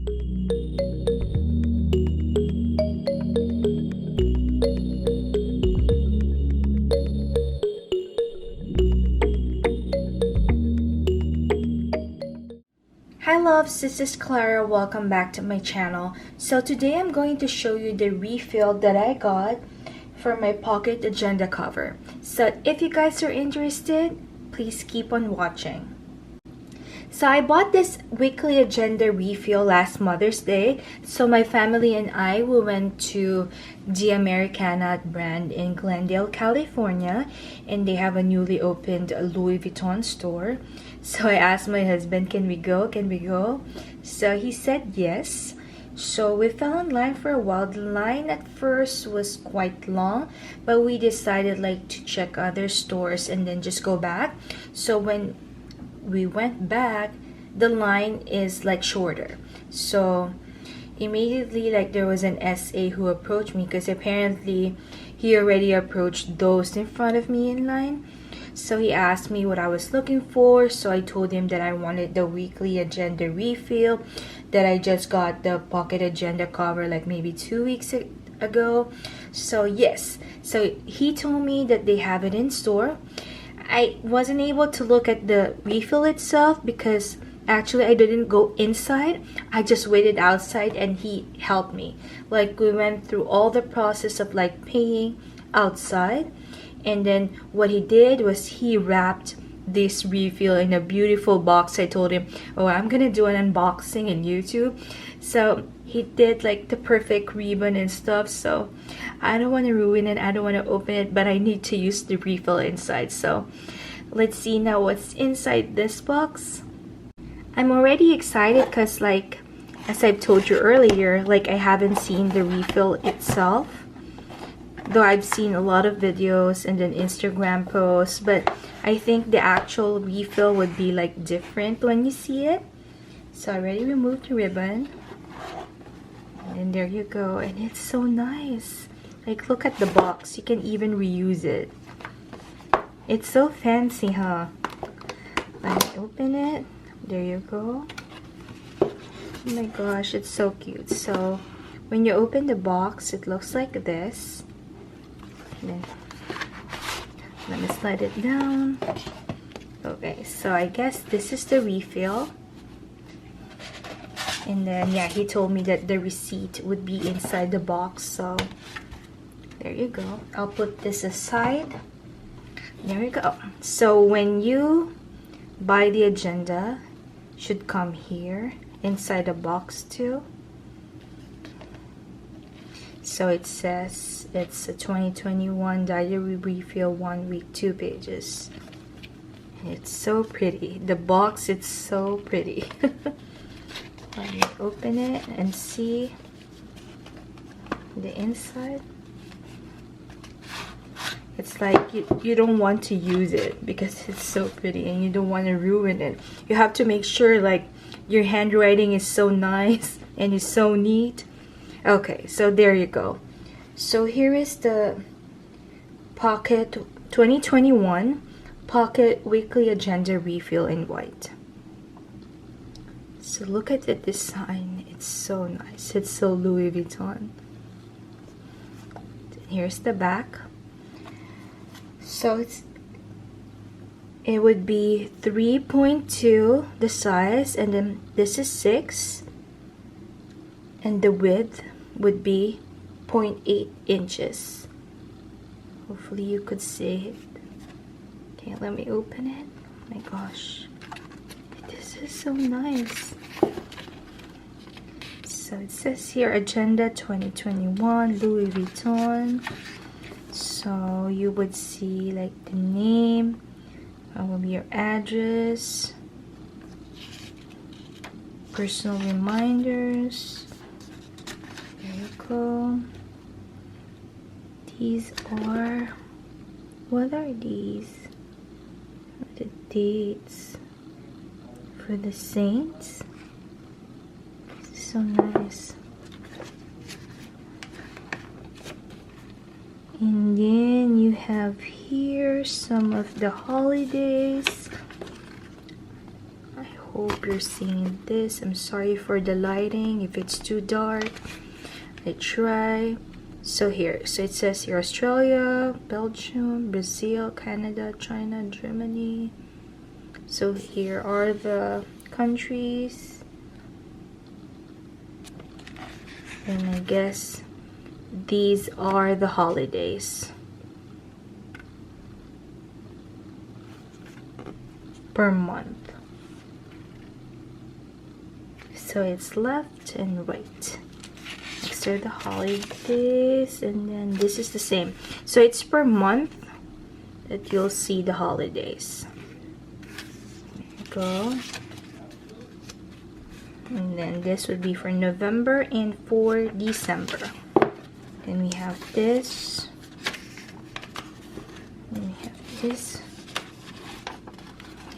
Hi loves, this is Clara. Welcome back to my channel. So today I'm going to show you the refill that I got for my pocket agenda cover. So if you guys are interested, please keep on watching. So I bought this weekly agenda refill last Mother's Day. So my family and I, we went to the Americana brand in Glendale, California, and they have a newly opened Louis Vuitton store. So I asked my husband, can we go? Can we go? So he said yes. So we fell in line for a while. The line at first was quite long, but we decided like to check other stores and then just go back. So when we went back, the line is like shorter. So immediately like there was an SA who approached me because apparently he already approached those in front of me in line. So he asked me what I was looking for. So I told him that I wanted the weekly agenda refill, that I just got the pocket agenda cover like maybe 2 weeks ago. So yes, so he told me that they have it in store. I wasn't able to look at the refill itself because actually I didn't go inside. I just waited outside and he helped me. Like we went through all the process of like paying outside, and then what he did was he wrapped this refill in a beautiful box. I told him, oh, I'm gonna do an unboxing in YouTube. So he did like the perfect ribbon and stuff. So I don't want to ruin it, I don't want to open it, but I need to use the refill inside. So let's see now what's inside this box. I'm already excited because like as I've told you earlier, like I haven't seen the refill itself, though I've seen a lot of videos and then Instagram posts, but I think the actual refill would be like different when you see it. So I already removed the ribbon, and there you go, and it's so nice. Like look at the box, you can even reuse it. It's so fancy, huh? Let me open it. There you go. Oh my gosh, it's so cute. So when you open the box, it looks like this. Then let me slide it down. Okay, so I guess this is the refill. And then yeah, he told me that the receipt would be inside the box. So there you go. I'll put this aside. There you go. So when you buy the agenda, it should come here inside the box too. So it says it's a 2021 diary refill, 1 week, 2 pages. And it's so pretty. The box, it's so pretty. Let me open it and see the inside. It's like you don't want to use it because it's so pretty and you don't want to ruin it. You have to make sure like your handwriting is so nice and is so neat. Okay, so there you go. So here is the Pocket 2021 Pocket Weekly Agenda Refill in white. So look at the design. It's so nice. It's so Louis Vuitton. Here's the back. So it would be 3.2 the size, and then this is 6, and the width would be 0.8 inches. Hopefully you could see it. Okay, let me open it. Oh my gosh, this is so nice. So it says here Agenda 2021 Louis Vuitton. So you would see like the name, will be your address, personal reminders. There you go. These are, what are these? The dates for the saints. This is so nice. And then you have here some of the holidays. I hope you're seeing this. I'm sorry for the lighting if it's too dark. I try. So here, so it says here Australia, Belgium, Brazil, Canada, China, Germany. So here are the countries. And I guess these are the holidays per month. So it's left and right. Next are the holidays, and then this is the same. So it's per month that you'll see the holidays. There you go. And then this would be for November and for December. Then we have this. Then we have this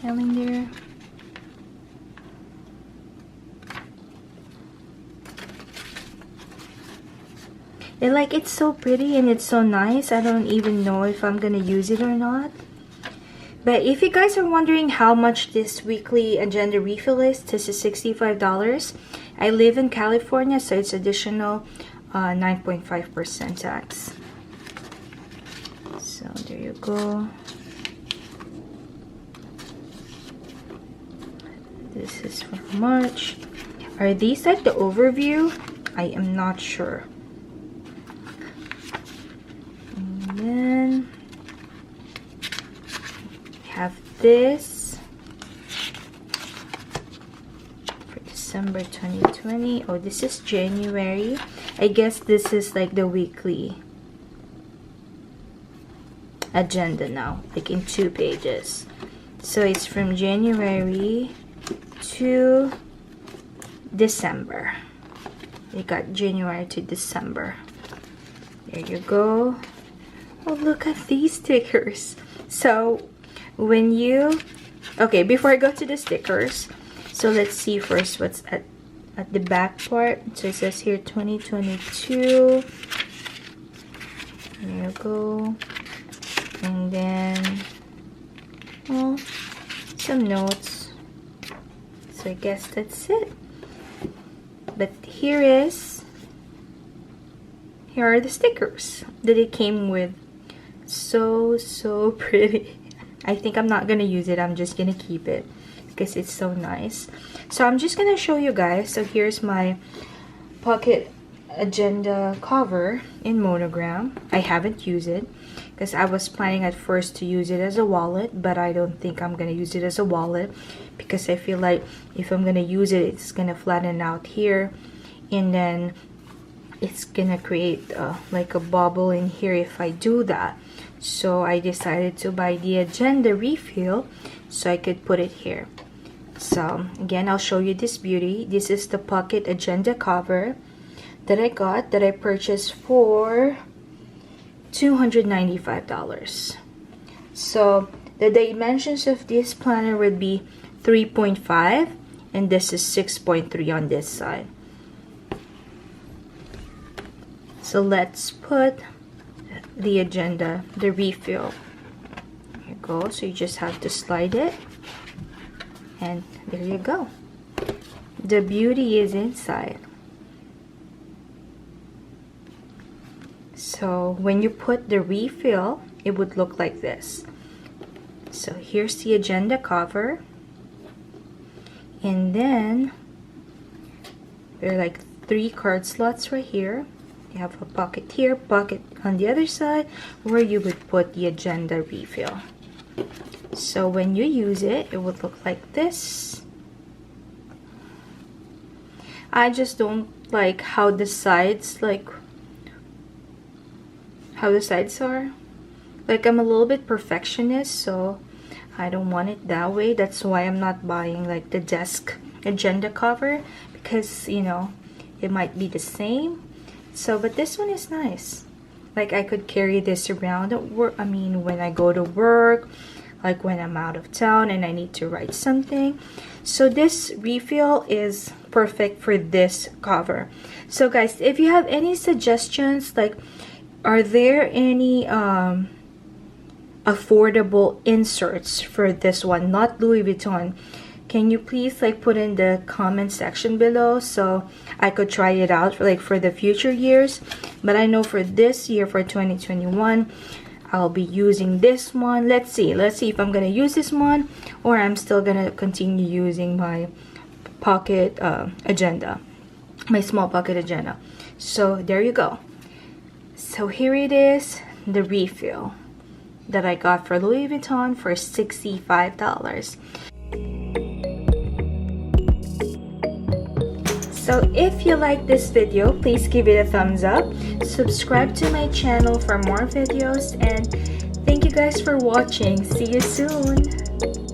calendar. And like, it's so pretty and it's so nice. I don't even know if I'm gonna use it or not. But if you guys are wondering how much this weekly agenda refill is, this is $65. I live in California, so it's additional 9.5% tax. So there you go. This is for March. Are these like the overview? I am not sure. And then have this for December 2020. Oh, this is January. I guess this is like the weekly agenda now, like in 2 pages. So it's from January to December. We got January to December. There you go. Oh, look at these stickers. So when you, okay, before I go to the stickers, so let's see first what's at the back part. So it says here 2022. There you go. And then, well, some notes. So I guess that's it. But here are the stickers that it came with. So pretty. I think I'm not gonna use it. I'm just gonna keep it because it's so nice. So I'm just gonna show you guys. So here's my pocket agenda cover in Monogram. I haven't used it because I was planning at first to use it as a wallet, but I don't think I'm gonna use it as a wallet because I feel like if I'm gonna use it, it's gonna flatten out here, and then it's gonna create like a bubble in here if I do that. So I decided to buy the agenda refill so I could put it here. So again, I'll show you this beauty. This is the pocket agenda cover that I got, that I purchased for $295. So the dimensions of this planner would be 3.5, and this is 6.3 on this side. So let's put the agenda, the refill. There you go. So you just have to slide it, and there you go. The beauty is inside. So when you put the refill, it would look like this. So here's the agenda cover, and then there are like 3 card slots right here. You have a pocket here, pocket on the other side, where you would put the agenda refill. So when you use it, it would look like this. I just don't like how the sides, like how the sides are. Like, I'm a little bit perfectionist, so I don't want it that way. That's why I'm not buying like the desk agenda cover, because you know it might be the same. So but this one is nice. Like, I could carry this around at work. I mean, when I go to work, like when I'm out of town and I need to write something. So this refill is perfect for this cover. So guys, if you have any suggestions, like are there any affordable inserts for this one, not Louis Vuitton, can you please like put in the comment section below so I could try it out for the future years. But I know for this year, for 2021, I'll be using this one. Let's see if I'm gonna use this one or I'm still gonna continue using my pocket agenda, my small pocket agenda. So there you go. So here it is, the refill that I got for Louis Vuitton for $65. So if you like this video, please give it a thumbs up, subscribe to my channel for more videos, and thank you guys for watching. See you soon.